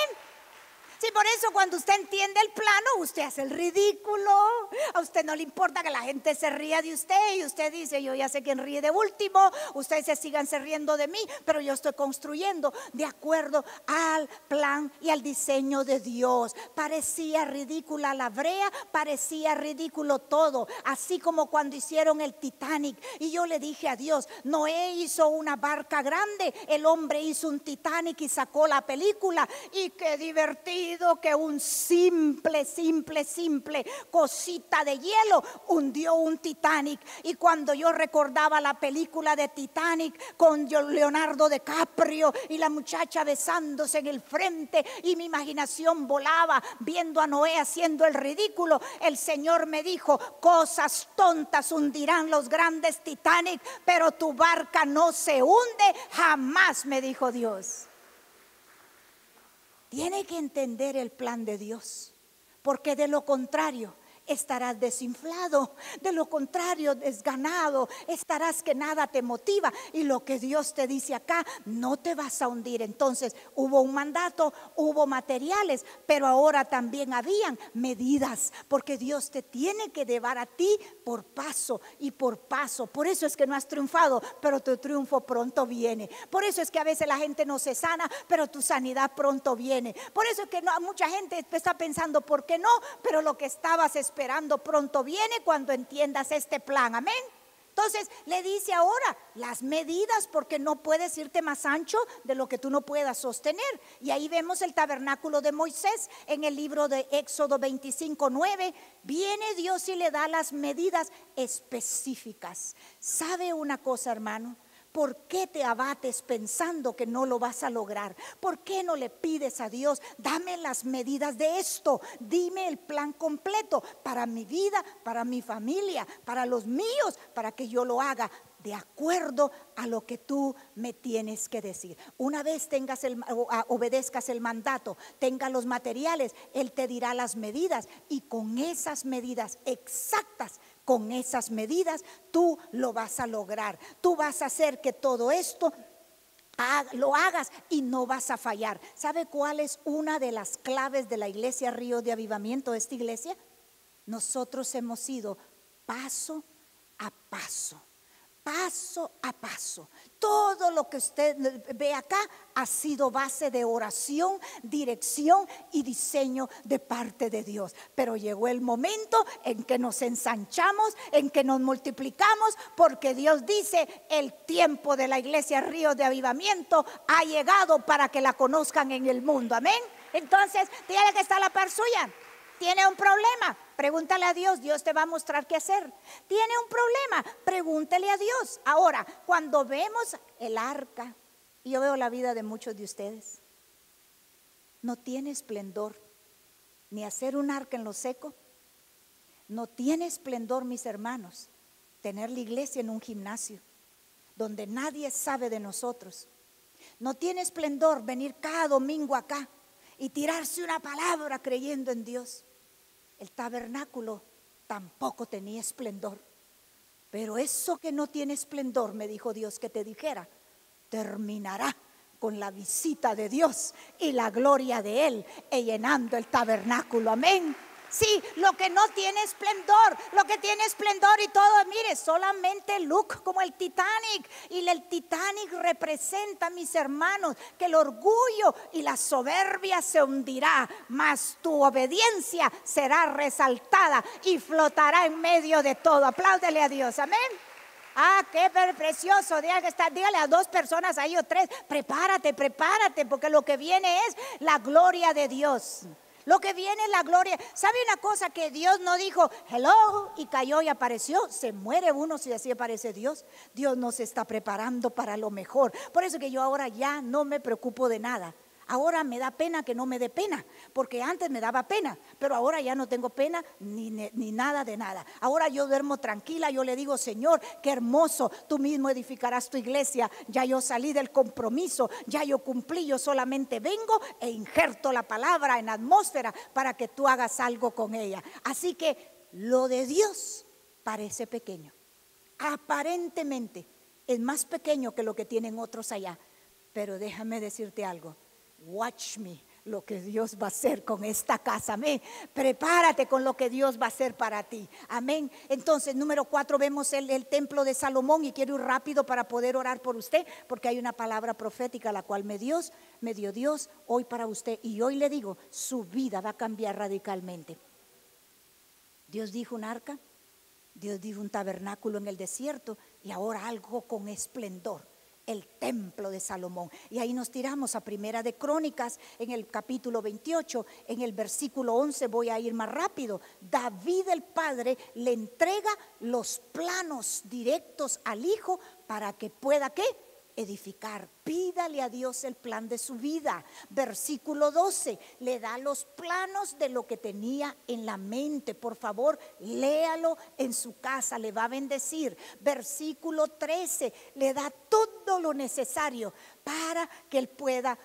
Sí, por eso cuando usted entiende el plano, usted hace el ridículo. A usted no le importa que la gente se ría de usted y usted dice, yo ya sé quién ríe de último. Ustedes se sigan riendo de mí, pero yo estoy construyendo de acuerdo al plan y al diseño de Dios. Parecía ridícula la brea, parecía ridículo todo, así como cuando hicieron el Titanic. Y yo le dije a Dios, Noé hizo una barca grande, el hombre hizo un Titanic y sacó la película. Y qué divertido sido que un simple cosita de hielo hundió un Titanic. Y cuando yo recordaba la película de Titanic con Leonardo DiCaprio y la muchacha besándose en el frente, y mi imaginación volaba viendo a Noé haciendo el ridículo, el Señor me dijo: cosas tontas hundirán los grandes Titanic, pero tu barca no se hunde jamás, me dijo Dios. Tiene que entender el plan de Dios, porque de lo contrario estarás desinflado, de lo contrario desganado, estarás que nada te motiva, y lo que Dios te dice acá, no te vas a hundir. Entonces hubo un mandato, hubo materiales, pero ahora también habían medidas, porque Dios te tiene que llevar a ti por paso y por paso. Por eso es que no has triunfado, pero tu triunfo pronto viene. Por eso es que a veces la gente no se sana, pero tu sanidad pronto viene. Por eso es que mucha gente está pensando, ¿por qué no? Pero lo que estabas esperando pronto viene cuando entiendas este plan. Amén. Entonces le dice ahora las medidas, porque no puedes irte más ancho de lo que tú no puedas sostener. Y ahí vemos el tabernáculo de Moisés en el libro de Éxodo 25:9. Viene Dios y le da las medidas específicas. ¿Sabe una cosa, hermano? ¿Por qué te abates pensando que no lo vas a lograr? ¿Por qué no le pides a Dios: dame las medidas de esto, dime el plan completo para mi vida, para mi familia, para los míos, para que yo lo haga de acuerdo a lo que tú me tienes que decir? Una vez obedezcas el mandato, tenga los materiales, Él te dirá las medidas, y con esas medidas exactas, con esas medidas tú lo vas a lograr. Tú vas a hacer que todo esto lo hagas y no vas a fallar. ¿Sabe cuál es una de las claves de la iglesia Río de Avivamiento, esta iglesia? Nosotros hemos ido paso a paso. Paso a paso. Todo lo que usted ve acá ha sido base de oración, dirección y diseño de parte de Dios. Pero llegó el momento en que nos ensanchamos, en que nos multiplicamos, porque Dios dice: el tiempo de la iglesia Río de Avivamiento ha llegado para que la conozcan en el mundo. Amén. Entonces, dígale que está a la par suya. ¿Tiene un problema? Pregúntale a Dios, Dios te va a mostrar qué hacer. ¿Tiene un problema? Pregúntele a Dios. Ahora, cuando vemos el arca, y yo veo la vida de muchos de ustedes, no tiene esplendor ni hacer un arca en lo seco. No tiene esplendor, mis hermanos, tener la iglesia en un gimnasio donde nadie sabe de nosotros. No tiene esplendor venir cada domingo acá y tirarse una palabra creyendo en Dios. El tabernáculo tampoco tenía esplendor. Pero eso que no tiene esplendor, me dijo Dios que te dijera, terminará con la visita de Dios y la gloria de Él llenando el tabernáculo. Amén. Sí, lo que no tiene esplendor, lo que tiene esplendor y todo, mire, solamente look como el Titanic. Y el Titanic representa, mis hermanos, que el orgullo y la soberbia se hundirá, mas tu obediencia será resaltada y flotará en medio de todo. Apláudele a Dios, amén. Ah, qué precioso. Dígale a 2 personas ahí o 3, prepárate, porque lo que viene es la gloria de Dios. Lo que viene es la gloria. ¿Sabe una cosa? Que Dios no dijo hello y cayó y apareció. Se muere uno si así aparece Dios. Dios nos está preparando para lo mejor. Por eso que yo ahora ya no me preocupo de nada. Ahora me da pena que no me dé pena, porque antes me daba pena, pero ahora ya no tengo pena ni nada de nada. Ahora yo duermo tranquila, yo le digo: Señor, qué hermoso, tú mismo edificarás tu iglesia. Ya yo salí del compromiso, ya yo cumplí, yo solamente vengo e injerto la palabra en la atmósfera para que tú hagas algo con ella. Así que lo de Dios parece pequeño, aparentemente es más pequeño que lo que tienen otros allá, pero déjame decirte algo. Watch me, lo que Dios va a hacer con esta casa. Amén. Prepárate con lo que Dios va a hacer para ti. Amén. Entonces, número 4, vemos el templo de Salomón. Y quiero ir rápido para poder orar por usted, porque hay una palabra profética la cual me dio Dios hoy para usted. Y hoy le digo, su vida va a cambiar radicalmente. Dios dijo un arca, Dios dijo un tabernáculo en el desierto, y ahora algo con esplendor. el templo de Salomón. Y ahí nos tiramos a Primera de Crónicas en el capítulo 28, en el versículo 11, voy a ir más rápido. David el padre le entrega los planos directos al hijo para que pueda, ¿qué? Edificar. Pídale a Dios el plan de su vida. Versículo 12, le da los planos de lo que tenía en la mente. Por favor, léalo en su casa, le va a bendecir. Versículo 13, le da todo lo necesario para que él pueda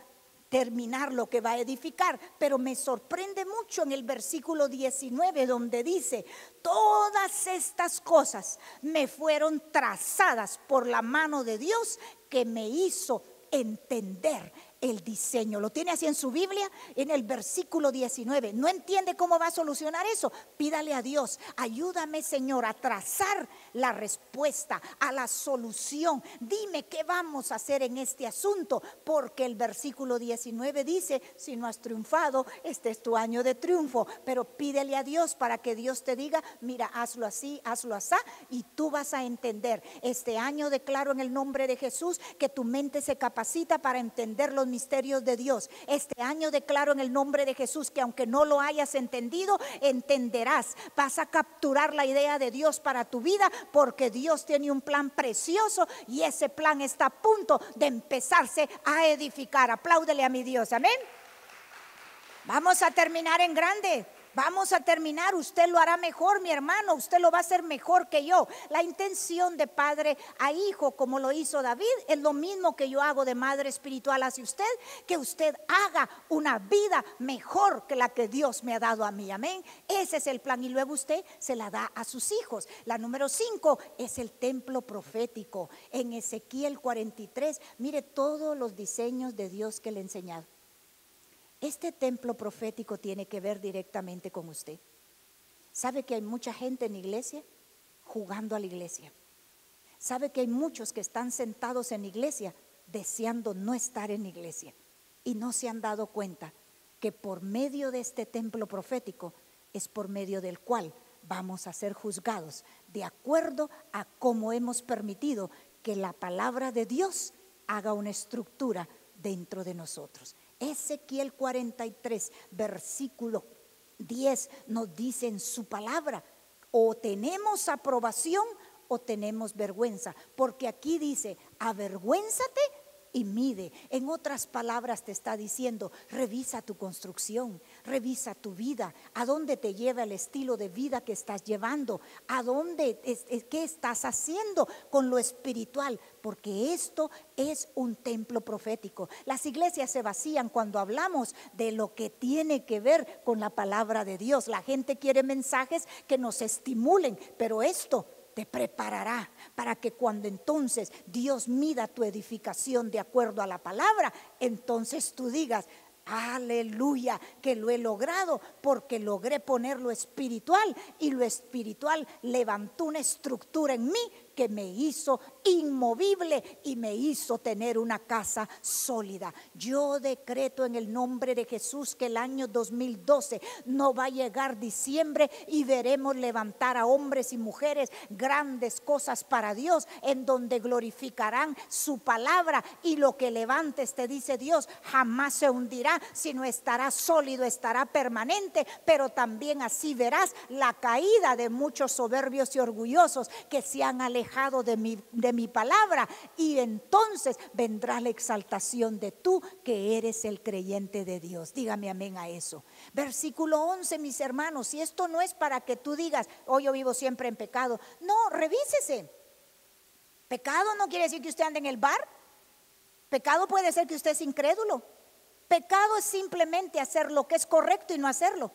terminar lo que va a edificar. Pero me sorprende mucho en el versículo 19, donde dice: todas estas cosas me fueron trazadas por la mano de Dios, que me hizo entender el diseño. Lo tiene así en su Biblia, en el versículo 19. No entiende cómo va a solucionar eso. Pídale a Dios: ayúdame, Señor, a trazar la respuesta, a la solución. Dime qué vamos a hacer en este asunto, porque el versículo 19 dice: si no has triunfado, este es tu año de triunfo. Pero pídele a Dios para que Dios te diga: mira, hazlo así, hazlo así, y tú vas a entender. Este año declaro en el nombre de Jesús que tu mente se capacita para entender los misterios de Dios. Este año declaro en el nombre de Jesús que aunque no lo hayas entendido, entenderás. Vas a capturar la idea de Dios para tu vida, porque Dios tiene un plan precioso y ese plan está a punto de empezarse a edificar. Apláudele a mi Dios, amén. Vamos a terminar en grande. Vamos a terminar, usted lo hará mejor, mi hermano, usted lo va a hacer mejor que yo. La intención de padre a hijo, como lo hizo David, es lo mismo que yo hago de madre espiritual hacia usted, que usted haga una vida mejor que la que Dios me ha dado a mí, amén. Ese es el plan, y luego usted se la da a sus hijos. La número 5 es el templo profético. En Ezequiel 43, mire todos los diseños de Dios que le he enseñado. Este templo profético tiene que ver directamente con usted. ¿Sabe que hay mucha gente en la iglesia jugando a la iglesia? ¿Sabe que hay muchos que están sentados en la iglesia deseando no estar en la iglesia? Y no se han dado cuenta que por medio de este templo profético es por medio del cual vamos a ser juzgados de acuerdo a cómo hemos permitido que la palabra de Dios haga una estructura dentro de nosotros. Ezequiel 43, versículo 10 nos dice en su palabra: o tenemos aprobación o tenemos vergüenza, porque aquí dice: avergüénzate y mide. En otras palabras te está diciendo: revisa tu construcción, revisa tu vida, a dónde te lleva el estilo de vida que estás llevando, a dónde, qué estás haciendo con lo espiritual, porque esto es un templo profético. Las iglesias se vacían cuando hablamos de lo que tiene que ver con la palabra de Dios. La gente quiere mensajes que nos estimulen, pero esto te preparará para que cuando entonces Dios mida tu edificación de acuerdo a la palabra, entonces tú digas: aleluya, que lo he logrado, porque logré poner lo espiritual, y lo espiritual levantó una estructura en mí que me hizo inmovible y me hizo tener una casa sólida. Yo decreto en el nombre de Jesús que el año 2012 no va a llegar diciembre y veremos levantar a hombres y mujeres grandes cosas para Dios, en donde glorificarán su palabra, y lo que levantes, te dice Dios, jamás se hundirá, sino estará sólido, estará permanente. Pero también así verás la caída de muchos soberbios y orgullosos que se han alejado de mi palabra, y entonces vendrá la exaltación de tú que eres el creyente de Dios. Dígame amén a eso. Versículo 11, mis hermanos, y esto no es para que tú digas: oh, yo vivo siempre en pecado. No, revísese. Pecado no quiere decir que usted ande en el bar. Pecado puede ser que usted es incrédulo. Pecado es simplemente hacer lo que es correcto y no hacerlo.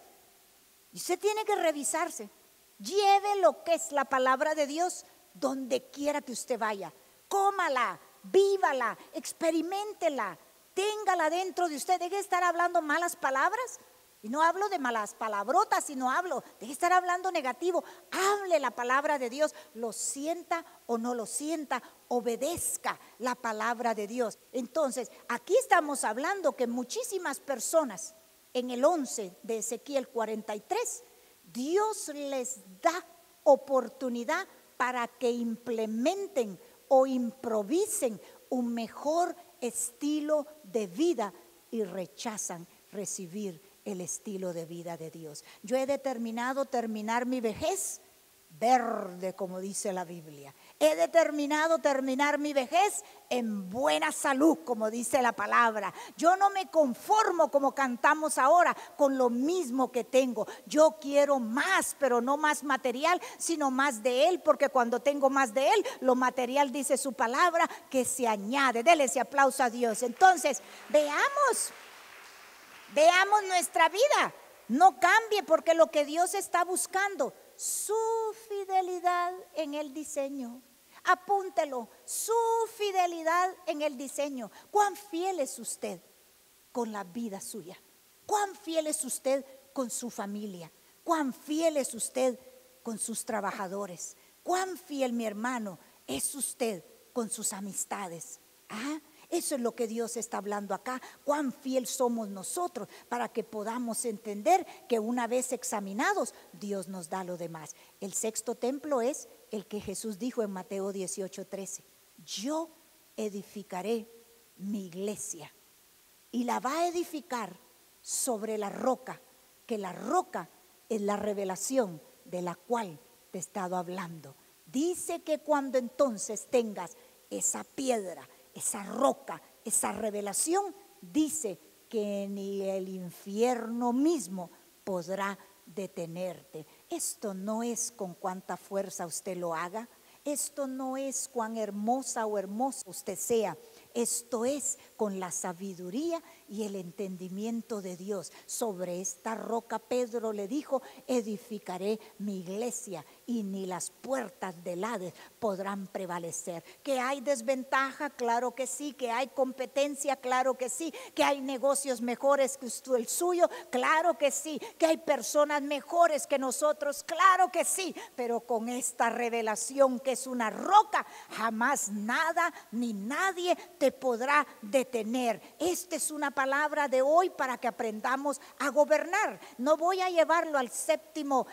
Y usted tiene que revisarse. Lleve lo que es la palabra de Dios donde quiera que usted vaya. Cómala, vívala, experiméntela, téngala dentro de usted. Deje de estar hablando malas palabras. Y no hablo de malas palabrotas, sino deje de estar hablando negativo. Hable la palabra de Dios, lo sienta o no lo sienta, obedezca la palabra de Dios. Entonces, aquí estamos hablando que muchísimas personas, en el 11 de Ezequiel 43, Dios les da oportunidad para que implementen o improvisen un mejor estilo de vida y rechazan recibir el estilo de vida de Dios. Yo he determinado terminar mi vejez verde, como dice la Biblia. He determinado terminar mi vejez en buena salud, como dice la palabra. Yo no me conformo, como cantamos ahora, con lo mismo que tengo. Yo quiero más, pero no más material, sino más de Él, porque cuando tengo más de Él, lo material, dice su palabra, que se añade. Dele ese aplauso a Dios. Entonces, veamos nuestra vida. No cambie, porque lo que Dios está buscando, su fidelidad en el diseño. Apúntelo, su fidelidad en el diseño. ¿Cuán fiel es usted con la vida suya? ¿Cuán fiel es usted con su familia? ¿Cuán fiel es usted con sus trabajadores? ¿Cuán fiel, mi hermano, es usted con sus amistades? Eso es lo que Dios está hablando acá. Cuán fiel somos nosotros, para que podamos entender que una vez examinados, Dios nos da lo demás. El sexto templo es el que Jesús dijo en Mateo 18:13. Yo edificaré mi iglesia, y la va a edificar sobre la roca, que la roca es la revelación de la cual te he estado hablando. Dice que cuando entonces tengas esa piedra, esa roca, esa revelación, dice que ni el infierno mismo podrá detenerte. Esto no es con cuánta fuerza usted lo haga. Esto no es cuán hermosa o hermoso usted sea. Esto es con la sabiduría y el entendimiento de Dios. Sobre esta roca, Pedro le dijo, edificaré mi iglesia, y ni las puertas del Hades podrán prevalecer. ¿Que hay desventaja? Claro que sí. ¿Que hay competencia? Claro que sí. ¿Que hay negocios mejores que el suyo? Claro que sí. ¿Que hay personas mejores que nosotros? Claro que sí. Pero con esta revelación, que es una roca, jamás nada ni nadie te podrá detener. Esta es una palabra de hoy para que aprendamos a gobernar. No voy a llevarlo al séptimo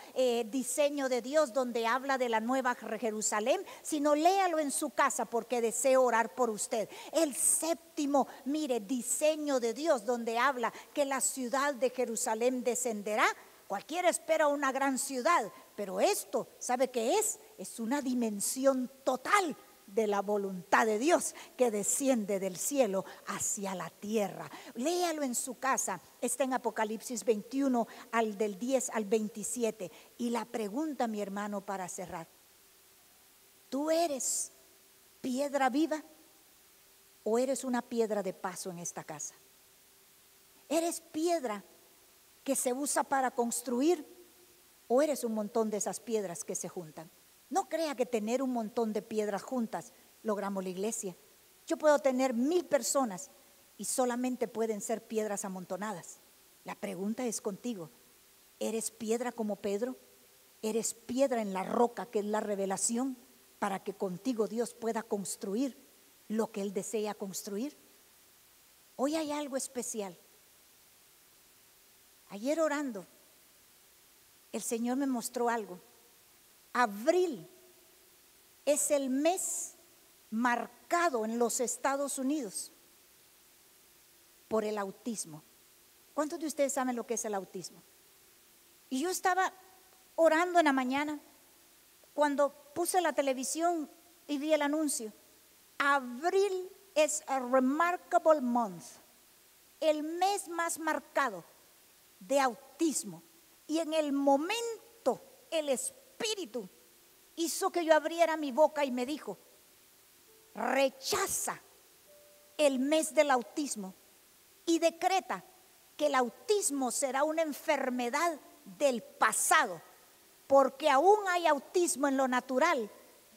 diseño de Dios, donde habla de la nueva Jerusalén, sino léalo en su casa, porque deseo orar por usted. El séptimo, mire, diseño de Dios, donde habla que la ciudad de Jerusalén descenderá. Cualquiera espera una gran ciudad, pero esto, ¿sabe qué es? Es una dimensión total de la voluntad de Dios, que desciende del cielo hacia la tierra. Léalo en su casa. Está en Apocalipsis 21, del 10 al 27. Y la pregunta, mi hermano, para cerrar: ¿tú eres piedra viva o eres una piedra de paso en esta casa? ¿Eres piedra que se usa para construir, o eres un montón de esas piedras que se juntan? No crea que tener un montón de piedras juntas logramos la iglesia. Yo puedo tener 1000 personas y solamente pueden ser piedras amontonadas. La pregunta es contigo: ¿eres piedra como Pedro? ¿Eres piedra en la roca, que es la revelación, para que contigo Dios pueda construir lo que Él desea construir? Hoy hay algo especial. Ayer orando, el Señor me mostró algo. Abril es el mes marcado en los Estados Unidos por el autismo. ¿Cuántos de ustedes saben lo que es el autismo? Y yo estaba orando en la mañana cuando puse la televisión y vi el anuncio. Abril es a remarkable month, el mes más marcado de autismo. Y en el momento el Espíritu hizo que yo abriera mi boca y me dijo: rechaza el mes del autismo y decreta que el autismo será una enfermedad del pasado, porque aún hay autismo en lo natural,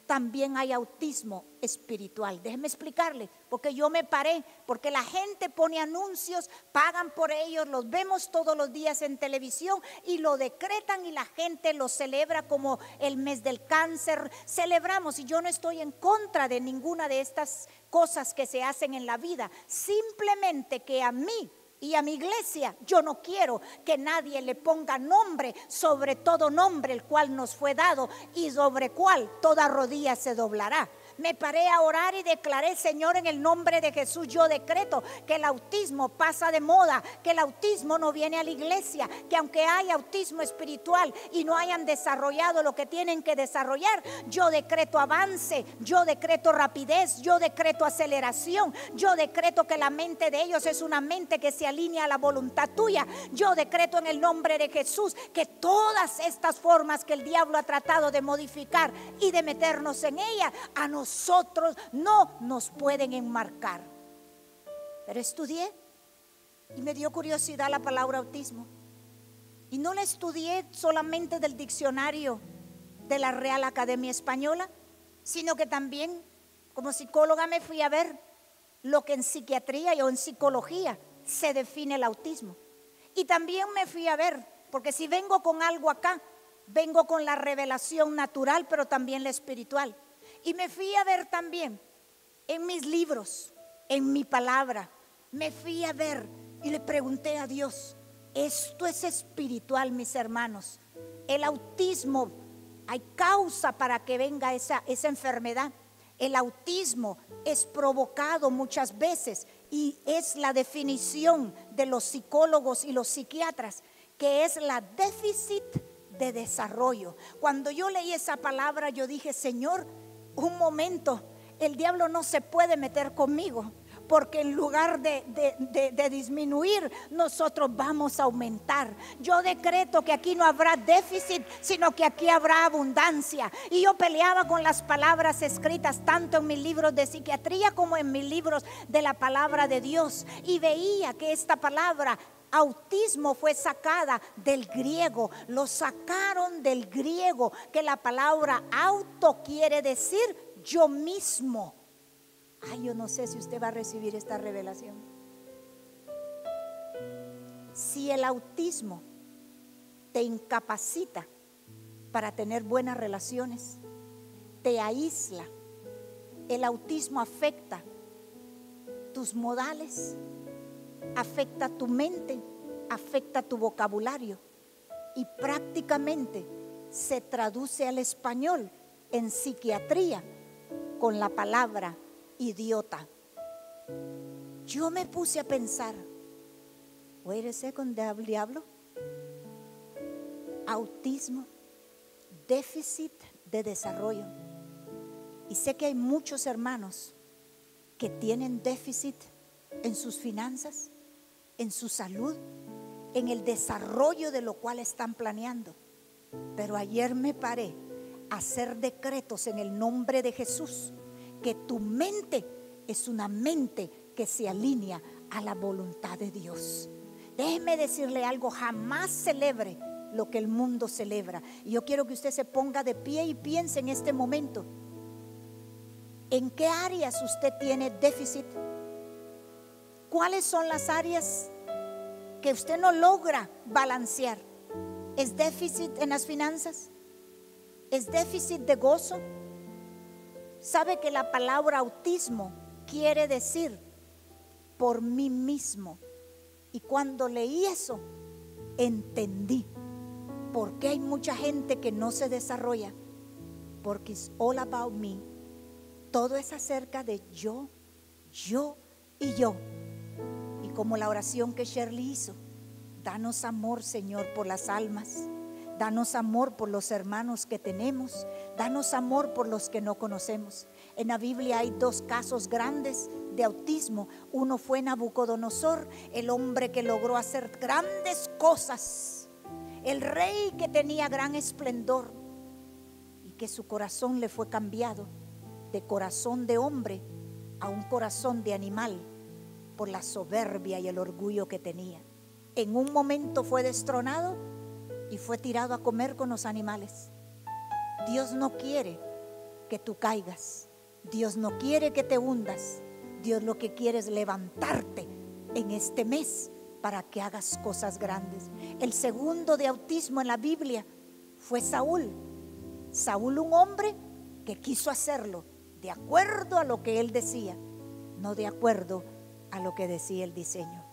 también hay autismo espiritual. Déjeme explicarle, porque yo me paré, porque la gente pone anuncios, pagan por ellos, los vemos todos los días en televisión y lo decretan, y la gente lo celebra como el mes del cáncer. Celebramos, y yo no estoy en contra de ninguna de estas cosas que se hacen en la vida, simplemente que a mí y a mi iglesia yo no quiero que nadie le ponga nombre sobre todo nombre, el cual nos fue dado y sobre cual toda rodilla se doblará. me paré a orar y declaré: Señor, en el nombre de Jesús, yo decreto que el autismo pasa de moda, que el autismo no viene a la iglesia, que aunque hay autismo espiritual y no hayan desarrollado lo que tienen que desarrollar, yo decreto avance, yo decreto rapidez, yo decreto aceleración, yo decreto que la mente de ellos es una mente que se alinea a la voluntad tuya. Yo decreto en el nombre de Jesús que todas estas formas que el diablo ha tratado de modificar y de meternos en ella, a nosotros no nos pueden enmarcar. Pero estudié y me dio curiosidad la palabra autismo, y no la estudié solamente del diccionario de la Real Academia Española, sino que también como psicóloga me fui a ver lo que en psiquiatría o en psicología se define el autismo. Y también me fui a ver, porque si vengo con algo acá, vengo con la revelación natural, pero también la espiritual. Y me fui a ver también en mis libros, en mi palabra. Me fui a ver y le pregunté a Dios: esto es espiritual, mis hermanos. El autismo, hay causa para que venga esa enfermedad. El autismo es provocado muchas veces, y es la definición de los psicólogos y los psiquiatras, que es la déficit de desarrollo. Cuando yo leí esa palabra, yo dije: Señor, un momento, el diablo no se puede meter conmigo, porque en lugar de disminuir, nosotros vamos a aumentar. Yo decreto que aquí no habrá déficit, sino que aquí habrá abundancia. Y yo peleaba con las palabras escritas tanto en mis libros de psiquiatría como en mis libros de la palabra de Dios, y veía que esta palabra autismo fue sacada del griego. Lo sacaron del griego, que la palabra auto quiere decir yo mismo. Ay, yo no sé si usted va a recibir esta revelación. Si el autismo te incapacita para tener buenas relaciones, te aísla, el autismo afecta tus modales, afecta tu mente, afecta tu vocabulario, y prácticamente se traduce al español en psiquiatría con la palabra idiota. Yo me puse a pensar: wait a second, diablo, autismo, déficit de desarrollo. Y sé que hay muchos hermanos que tienen déficit en sus finanzas, en su salud, en el desarrollo de lo cual están planeando. Pero ayer me paré a hacer decretos en el nombre de Jesús, que tu mente es una mente que se alinea a la voluntad de Dios. Déjeme decirle algo: jamás celebre lo que el mundo celebra. Y yo quiero que usted se ponga de pie y piense en este momento: ¿en qué áreas usted tiene déficit? ¿Cuáles son las áreas que usted no logra balancear? ¿Es déficit en las finanzas? ¿Es déficit de gozo? ¿Sabe que la palabra autismo quiere decir por mí mismo? Y cuando leí eso, entendí por qué hay mucha gente que no se desarrolla. Porque it's all about me. Todo es acerca de yo y yo. Y como la oración que Shirley hizo: danos amor, Señor, por las almas. Danos amor por los hermanos que tenemos. Danos amor por los que no conocemos. En la Biblia hay dos casos grandes de autismo. Uno fue Nabucodonosor, el hombre que logró hacer grandes cosas, el rey que tenía gran esplendor, y que su corazón le fue cambiado de corazón de hombre a un corazón de animal por la soberbia y el orgullo que tenía. En un momento fue destronado y fue tirado a comer con los animales. Dios no quiere que tú caigas. Dios no quiere que te hundas. Dios lo que quiere es levantarte en este mes para que hagas cosas grandes. El segundo de autismo en la Biblia fue Saúl. Saúl, un hombre que quiso hacerlo de acuerdo a lo que él decía, no de acuerdo a lo que decía el diseño.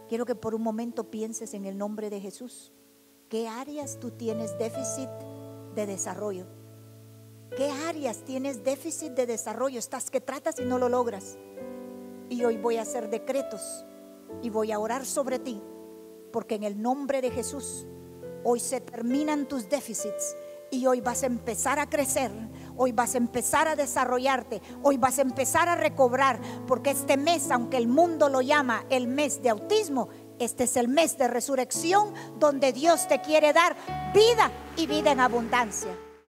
Quiero que por un momento pienses en el nombre de Jesús. ¿Qué áreas tú tienes déficit de desarrollo? ¿Qué áreas tienes déficit de desarrollo? Estás que tratas y no lo logras. Y hoy voy a hacer decretos y voy a orar sobre ti, porque en el nombre de Jesús hoy se terminan tus déficits y hoy vas a empezar a crecer, hoy vas a empezar a desarrollarte, hoy vas a empezar a recobrar, porque este mes, aunque el mundo lo llama el mes de autismo, este es el mes de resurrección, donde Dios te quiere dar vida y vida en abundancia.